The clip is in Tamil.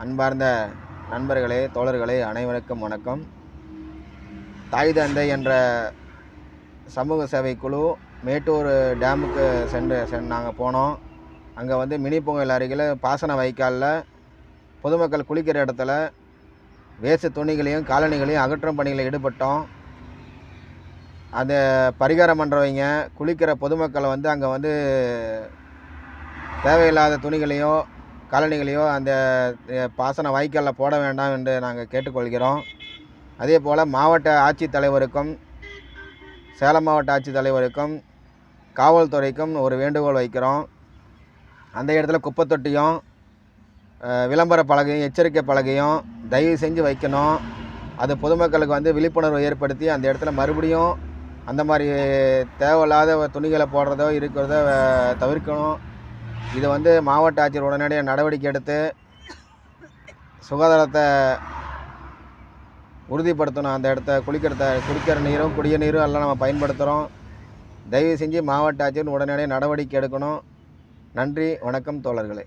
அன்பார்ந்த நண்பர்களே, தோழர்களே, அனைவருக்கும் வணக்கம். தாய் தந்தை என்ற சமூக சேவை குழு மேட்டூர் டேமுக்கு நாங்கள் போனோம். அங்கே மினி பொங்கல் அருகில் பாசன வாய்க்காலில் பொதுமக்கள் குளிக்கிற இடத்துல வேஸ்ட் துணிகளையும் காலணிகளையும் அகற்றும் பணிகளில் ஈடுபட்டோம். அதை பரிகாரம் பண்ணுறவங்க குளிக்கிற பொதுமக்களை அங்கே தேவையில்லாத துணிகளையோ காலணிகளையோ அந்த பாசன வாய்க்காலில் போட வேண்டாம் என்று நாங்கள் கேட்டுக்கொள்கிறோம். அதே போல் மாவட்ட ஆட்சித்தலைவருக்கும் சேலம் மாவட்ட ஆட்சித்தலைவருக்கும் காவல்துறைக்கும் ஒரு வேண்டுகோள் வைக்கிறோம். அந்த இடத்துல குப்பை தொட்டியும் விளம்பர பலகையும் எச்சரிக்கை பலகையும் தயவு செஞ்சு வைக்கணும். அது பொதுமக்களுக்கு விழிப்புணர்வு ஏற்படுத்தி அந்த இடத்துல மறுபடியும் அந்த மாதிரி தேவையில்லாத துணிகளை போடுறதோ இருக்கிறதோ தவிர்க்கணும். இது மாவட்ட ஆட்சியர் உடனடியாக நடவடிக்கை எடுத்து சுகாதாரத்தை உறுதிப்படுத்தணும். அந்த இடத்த குடிக்கிற நீரும் குடிய நீரும் எல்லாம் நம்ம பயன்படுத்துகிறோம். தயவு செஞ்சு மாவட்ட ஆட்சியர் உடனடியாக நடவடிக்கை எடுக்கணும். நன்றி, வணக்கம் தோழர்களே.